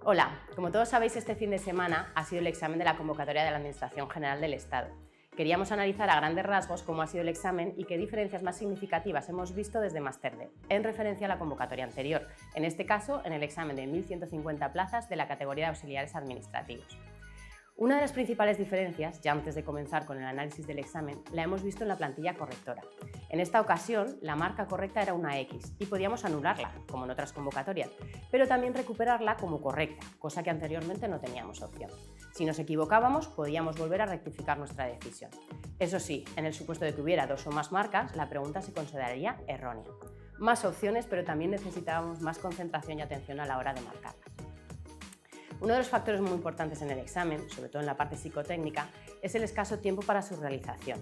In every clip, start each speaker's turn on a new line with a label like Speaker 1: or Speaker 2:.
Speaker 1: Hola, como todos sabéis, este fin de semana ha sido el examen de la convocatoria de la Administración General del Estado. Queríamos analizar a grandes rasgos cómo ha sido el examen y qué diferencias más significativas hemos visto desde Máster D, en referencia a la convocatoria anterior, en este caso en el examen de 1.150 plazas de la categoría de auxiliares administrativos. Una de las principales diferencias, ya antes de comenzar con el análisis del examen, la hemos visto en la plantilla correctora. En esta ocasión, la marca correcta era una X y podíamos anularla, como en otras convocatorias, pero también recuperarla como correcta, cosa que anteriormente no teníamos opción. Si nos equivocábamos, podíamos volver a rectificar nuestra decisión. Eso sí, en el supuesto de que hubiera dos o más marcas, la pregunta se consideraría errónea. Más opciones, pero también necesitábamos más concentración y atención a la hora de marcarlas. Uno de los factores muy importantes en el examen, sobre todo en la parte psicotécnica, es el escaso tiempo para su realización.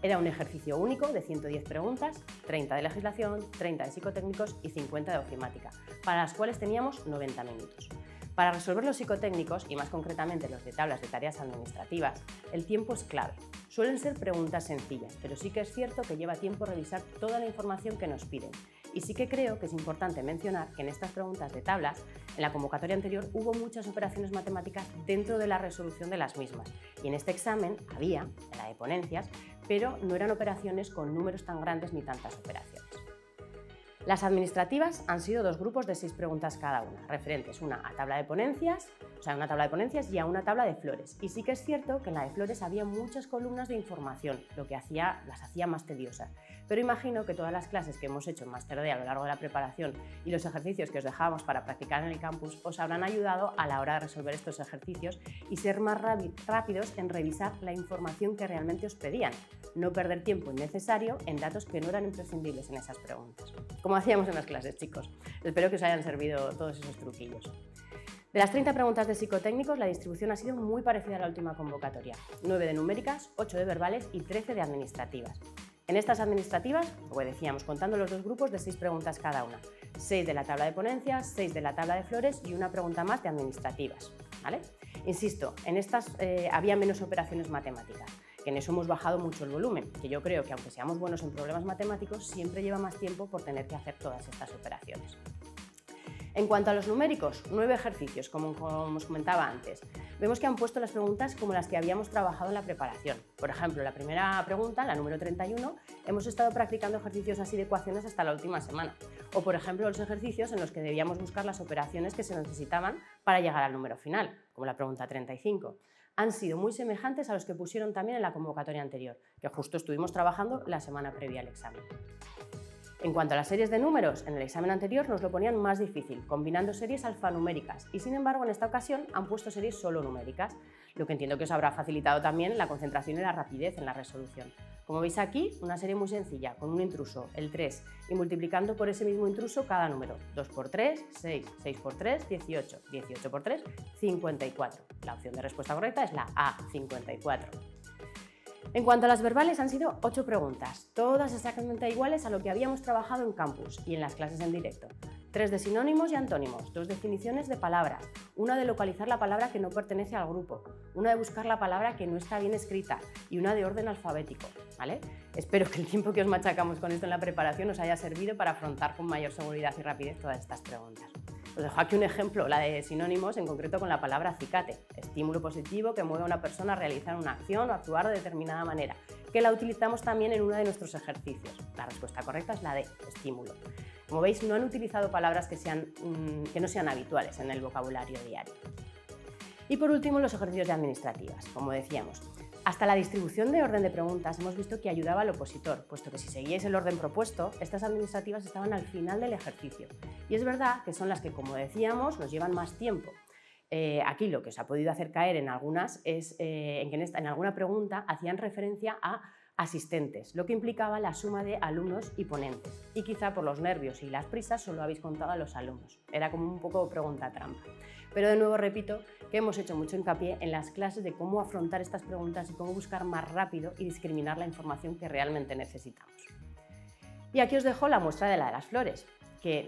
Speaker 1: Era un ejercicio único de 110 preguntas, 30 de legislación, 30 de psicotécnicos y 50 de ofimática, para las cuales teníamos 90 minutos. Para resolver los psicotécnicos, y más concretamente los de tablas de tareas administrativas, el tiempo es clave. Suelen ser preguntas sencillas, pero sí que es cierto que lleva tiempo revisar toda la información que nos piden. Y sí que creo que es importante mencionar que en estas preguntas de tablas, en la convocatoria anterior hubo muchas operaciones matemáticas dentro de la resolución de las mismas. Y en este examen había, en la de ponencias, pero no eran operaciones con números tan grandes ni tantas operaciones. Las administrativas han sido dos grupos de 6 preguntas cada una, referentes una a tabla de ponencias, una tabla de ponencias y a una tabla de flores. Y sí que es cierto que en la de flores había muchas columnas de información, lo que las hacía más tediosas. Pero imagino que todas las clases que hemos hecho en Máster D a lo largo de la preparación y los ejercicios que os dejábamos para practicar en el campus os habrán ayudado a la hora de resolver estos ejercicios y ser más rápidos en revisar la información que realmente os pedían, no perder tiempo innecesario en datos que no eran imprescindibles en esas preguntas. Como hacíamos en las clases, chicos. Espero que os hayan servido todos esos truquillos. De las 30 preguntas de psicotécnicos, la distribución ha sido muy parecida a la última convocatoria. 9 de numéricas, 8 de verbales y 13 de administrativas. En estas administrativas, como decíamos, contando los dos grupos de 6 preguntas cada una. 6 de la tabla de ponencias, 6 de la tabla de flores y una pregunta más de administrativas. ¿Vale? Insisto, en estas había menos operaciones matemáticas, que en eso hemos bajado mucho el volumen, que yo creo que aunque seamos buenos en problemas matemáticos, siempre lleva más tiempo por tener que hacer todas estas operaciones. En cuanto a los numéricos, 9 ejercicios, como os comentaba antes. Vemos que han puesto las preguntas como las que habíamos trabajado en la preparación. Por ejemplo, la primera pregunta, la número 31, hemos estado practicando ejercicios así de ecuaciones hasta la última semana. O, por ejemplo, los ejercicios en los que debíamos buscar las operaciones que se necesitaban para llegar al número final, como la pregunta 35. Han sido muy semejantes a los que pusieron también en la convocatoria anterior, que justo estuvimos trabajando la semana previa al examen. En cuanto a las series de números, en el examen anterior nos lo ponían más difícil, combinando series alfanuméricas y sin embargo en esta ocasión han puesto series solo numéricas, lo que entiendo que os habrá facilitado también la concentración y la rapidez en la resolución. Como veis aquí, una serie muy sencilla, con un intruso, el 3, y multiplicando por ese mismo intruso cada número. 2 por 3, 6, 6 por 3, 18, 18 por 3, 54. La opción de respuesta correcta es la A, 54. En cuanto a las verbales, han sido 8 preguntas, todas exactamente iguales a lo que habíamos trabajado en campus y en las clases en directo. 3 de sinónimos y antónimos, 2 definiciones de palabras, una de localizar la palabra que no pertenece al grupo, una de buscar la palabra que no está bien escrita y una de orden alfabético, ¿vale? Espero que el tiempo que os machacamos con esto en la preparación os haya servido para afrontar con mayor seguridad y rapidez todas estas preguntas. Os dejo aquí un ejemplo, la de sinónimos, en concreto con la palabra acicate, estímulo positivo que mueve a una persona a realizar una acción o actuar de determinada manera, que la utilizamos también en uno de nuestros ejercicios. La respuesta correcta es la de estímulo. Como veis, no han utilizado palabras que no sean habituales en el vocabulario diario. Y por último, los ejercicios de administrativas, como decíamos. Hasta la distribución de orden de preguntas hemos visto que ayudaba al opositor, puesto que si seguíais el orden propuesto, estas administrativas estaban al final del ejercicio. Y es verdad que son las que, como decíamos, nos llevan más tiempo. Aquí lo que os ha podido hacer caer en algunas es en que en alguna pregunta hacían referencia a asistentes, lo que implicaba la suma de alumnos y ponentes. Y quizá por los nervios y las prisas solo habéis contado a los alumnos. Era como un poco pregunta trampa. Pero de nuevo repito que hemos hecho mucho hincapié en las clases de cómo afrontar estas preguntas y cómo buscar más rápido y discriminar la información que realmente necesitamos. Y aquí os dejo la muestra de la de las flores. que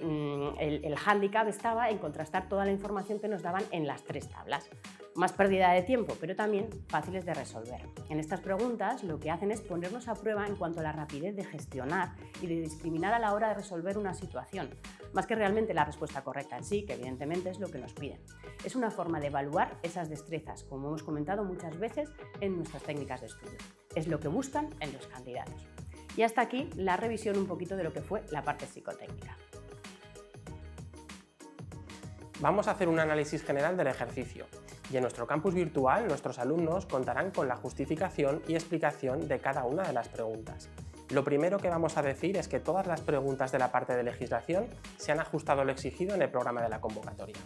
Speaker 1: el hándicap estaba en contrastar toda la información que nos daban en las 3 tablas. Más pérdida de tiempo, pero también fáciles de resolver. En estas preguntas lo que hacen es ponernos a prueba en cuanto a la rapidez de gestionar y de discriminar a la hora de resolver una situación, más que realmente la respuesta correcta en sí, que evidentemente es lo que nos piden. Es una forma de evaluar esas destrezas, como hemos comentado muchas veces en nuestras técnicas de estudio. Es lo que buscan en los candidatos. Y hasta aquí la revisión un poquito de lo que fue la parte psicotécnica.
Speaker 2: Vamos a hacer un análisis general del ejercicio y en nuestro campus virtual nuestros alumnos contarán con la justificación y explicación de cada una de las preguntas. Lo primero que vamos a decir es que todas las preguntas de la parte de legislación se han ajustado a lo exigido en el programa de la convocatoria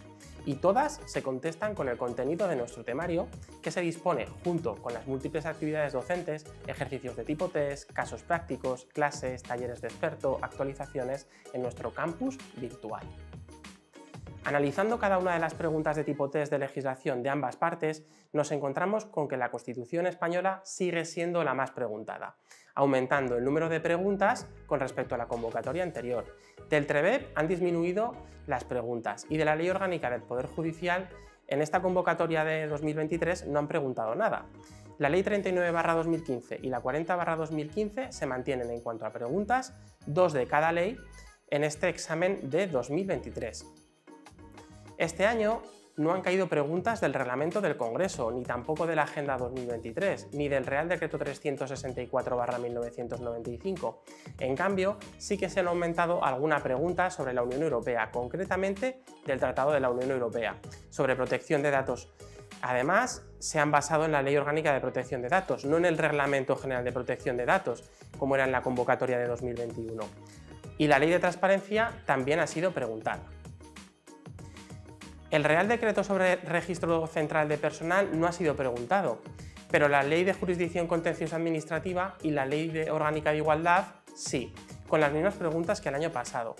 Speaker 2: y todas se contestan con el contenido de nuestro temario que se dispone junto con las múltiples actividades docentes, ejercicios de tipo test, casos prácticos, clases, talleres de experto, actualizaciones en nuestro campus virtual. Analizando cada una de las preguntas de tipo test de legislación de ambas partes, nos encontramos con que la Constitución española sigue siendo la más preguntada, aumentando el número de preguntas con respecto a la convocatoria anterior. Del TREBEP han disminuido las preguntas y de la Ley Orgánica del Poder Judicial en esta convocatoria de 2023 no han preguntado nada. La Ley 39/2015 y la 40/2015 se mantienen en cuanto a preguntas, 2 de cada ley en este examen de 2023. Este año no han caído preguntas del reglamento del Congreso, ni tampoco de la Agenda 2023, ni del Real Decreto 364/1995. En cambio, sí que se han aumentado alguna pregunta sobre la Unión Europea, concretamente del Tratado de la Unión Europea, sobre protección de datos. Además, se han basado en la Ley Orgánica de Protección de Datos, no en el Reglamento General de Protección de Datos, como era en la convocatoria de 2021. Y la Ley de Transparencia también ha sido preguntada. El Real Decreto sobre Registro Central de Personal no ha sido preguntado, pero la Ley de Jurisdicción Contenciosa Administrativa y la Ley Orgánica de Igualdad sí, con las mismas preguntas que el año pasado.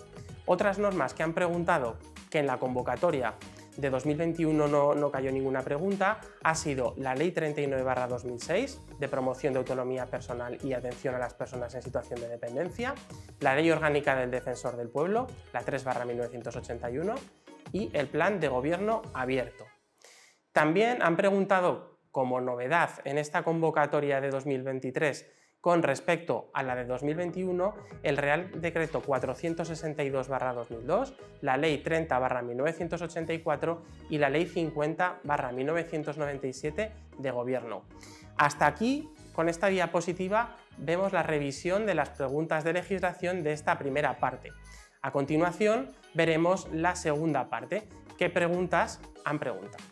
Speaker 2: Otras normas que han preguntado que en la convocatoria de 2021 no cayó ninguna pregunta ha sido la Ley 39/2006 de promoción de autonomía personal y atención a las personas en situación de dependencia, la Ley Orgánica del Defensor del Pueblo, la 3/1981, y el Plan de Gobierno Abierto. También han preguntado, como novedad en esta convocatoria de 2023 con respecto a la de 2021, el Real Decreto 462/2002, la Ley 30/1984 y la Ley 50/1997 de Gobierno. Hasta aquí, con esta diapositiva, vemos la revisión de las preguntas de legislación de esta primera parte. A continuación, veremos la segunda parte. ¿Qué preguntas han preguntado?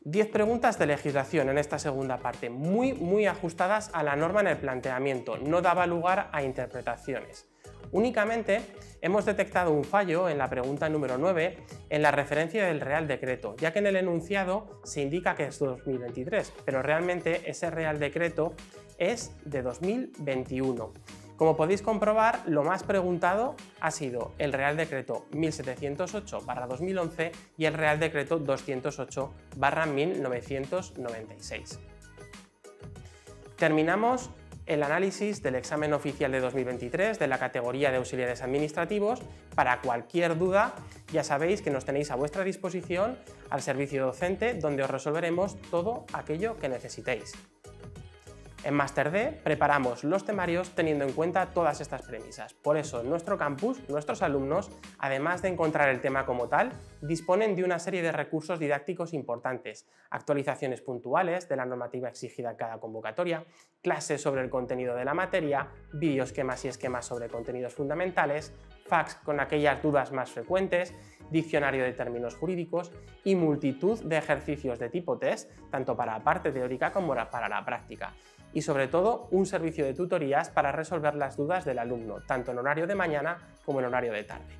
Speaker 2: 10 preguntas de legislación en esta segunda parte, muy ajustadas a la norma en el planteamiento, no daba lugar a interpretaciones. Únicamente hemos detectado un fallo en la pregunta número 9 en la referencia del Real Decreto, ya que en el enunciado se indica que es 2023, pero realmente ese Real Decreto es de 2021. Como podéis comprobar, lo más preguntado ha sido el Real Decreto 1708/2011 y el Real Decreto 208/1996. Terminamos el análisis del examen oficial de 2023 de la categoría de auxiliares administrativos. Para cualquier duda, ya sabéis que nos tenéis a vuestra disposición al servicio docente, donde os resolveremos todo aquello que necesitéis. En Máster D preparamos los temarios teniendo en cuenta todas estas premisas. Por eso, en nuestro campus, nuestros alumnos, además de encontrar el tema como tal, disponen de una serie de recursos didácticos importantes, actualizaciones puntuales de la normativa exigida en cada convocatoria, clases sobre el contenido de la materia, videoesquemas y esquemas sobre contenidos fundamentales, fax con aquellas dudas más frecuentes, diccionario de términos jurídicos y multitud de ejercicios de tipo test, tanto para la parte teórica como para la práctica. Y sobre todo, un servicio de tutorías para resolver las dudas del alumno, tanto en horario de mañana como en horario de tarde.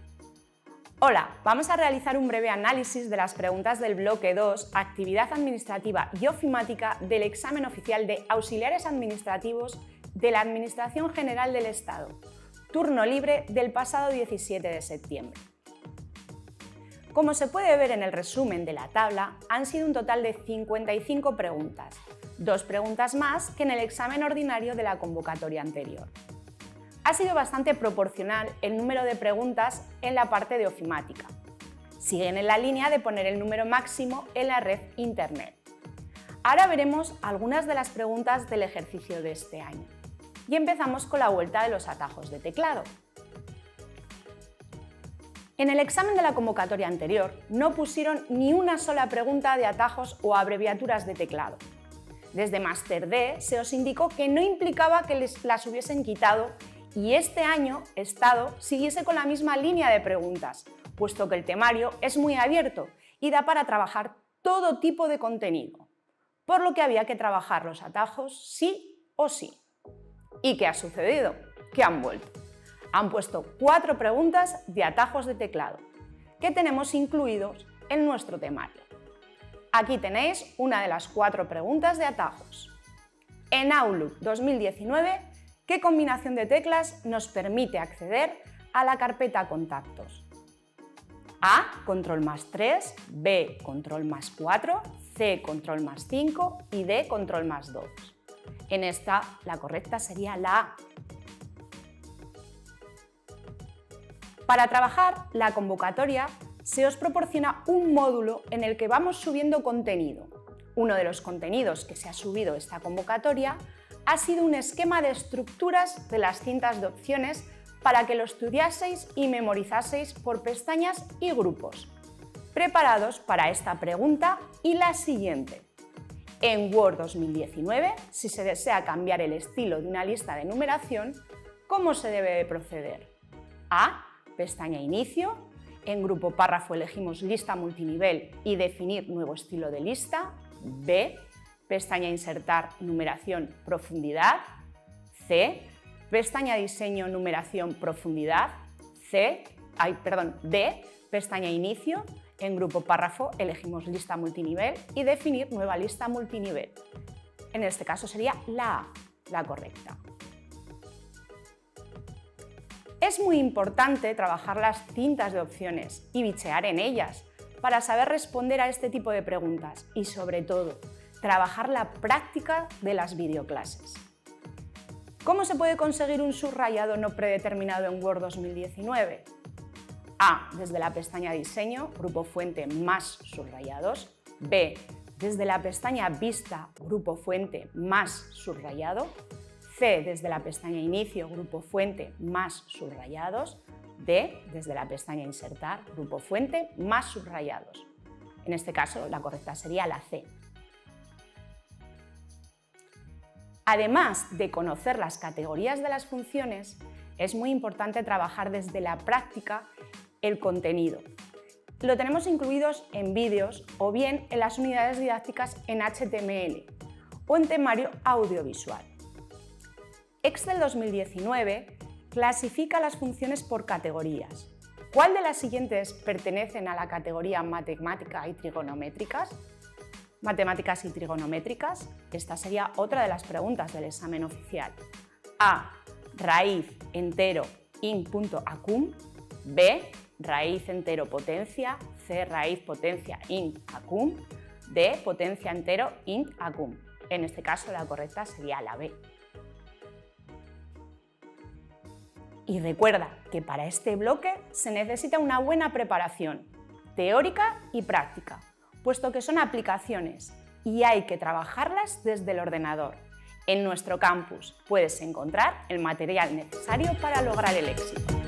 Speaker 3: Hola, vamos a realizar un breve análisis de las preguntas del bloque 2, actividad administrativa y ofimática del examen oficial de auxiliares administrativos de la Administración General del Estado, turno libre del pasado 17 de septiembre. Como se puede ver en el resumen de la tabla, han sido un total de 55 preguntas, 2 preguntas más que en el examen ordinario de la convocatoria anterior. ha sido bastante proporcional el número de preguntas en la parte de ofimática. Siguen en la línea de poner el número máximo en la red Internet. Ahora veremos algunas de las preguntas del ejercicio de este año. Y empezamos con la vuelta de los atajos de teclado. En el examen de la convocatoria anterior no pusieron ni una sola pregunta de atajos o abreviaturas de teclado. Desde Máster D se os indicó que no implicaba que las hubiesen quitado y este año Estado siguiese con la misma línea de preguntas, puesto que el temario es muy abierto y da para trabajar todo tipo de contenido, por lo que había que trabajar los atajos sí o sí. ¿Y qué ha sucedido? Que han vuelto. Han puesto 4 preguntas de atajos de teclado, que tenemos incluidos en nuestro temario. Aquí tenéis una de las 4 preguntas de atajos. En Outlook 2019, ¿qué combinación de teclas nos permite acceder a la carpeta Contactos? A, control+3, B, control+4, C, control+5 y D, control+2. En esta, la correcta sería la A. Para trabajar la convocatoria se os proporciona un módulo en el que vamos subiendo contenido. Uno de los contenidos que se ha subido esta convocatoria ha sido un esquema de estructuras de las cintas de opciones para que lo estudiaseis y memorizaseis por pestañas y grupos, preparados para esta pregunta y la siguiente. En Word 2019, si se desea cambiar el estilo de una lista de numeración, ¿cómo se debe de proceder? A, pestaña Inicio, en grupo Párrafo elegimos Lista multinivel y definir nuevo estilo de lista. B, pestaña Insertar, numeración, profundidad. C, pestaña Diseño, numeración, profundidad. D, pestaña Inicio, en grupo Párrafo elegimos Lista multinivel y definir nueva lista multinivel. En este caso sería la A, la correcta. Es muy importante trabajar las cintas de opciones y bichear en ellas para saber responder a este tipo de preguntas y, sobre todo, trabajar la práctica de las videoclases. ¿Cómo se puede conseguir un subrayado no predeterminado en Word 2019? A, desde la pestaña Diseño, grupo fuente más subrayados. B, desde la pestaña Vista, grupo fuente más subrayado. C, desde la pestaña Inicio, grupo fuente más subrayados. D, desde la pestaña Insertar, grupo fuente más subrayados. En este caso, la correcta sería la C. Además de conocer las categorías de las funciones, es muy importante trabajar desde la práctica el contenido. Lo tenemos incluidos en vídeos o bien en las unidades didácticas en HTML o en temario audiovisual. Excel 2019 clasifica las funciones por categorías. ¿Cuál de las siguientes pertenecen a la categoría matemática y trigonométricas? Matemáticas y trigonométricas. Esta sería otra de las preguntas del examen oficial. A, raíz entero int.acum. B, raíz entero potencia. C, raíz potencia int acum. D, potencia entero int acum. En este caso la correcta sería la B. Y recuerda que para este bloque se necesita una buena preparación, teórica y práctica, puesto que son aplicaciones y hay que trabajarlas desde el ordenador. En nuestro campus puedes encontrar el material necesario para lograr el éxito.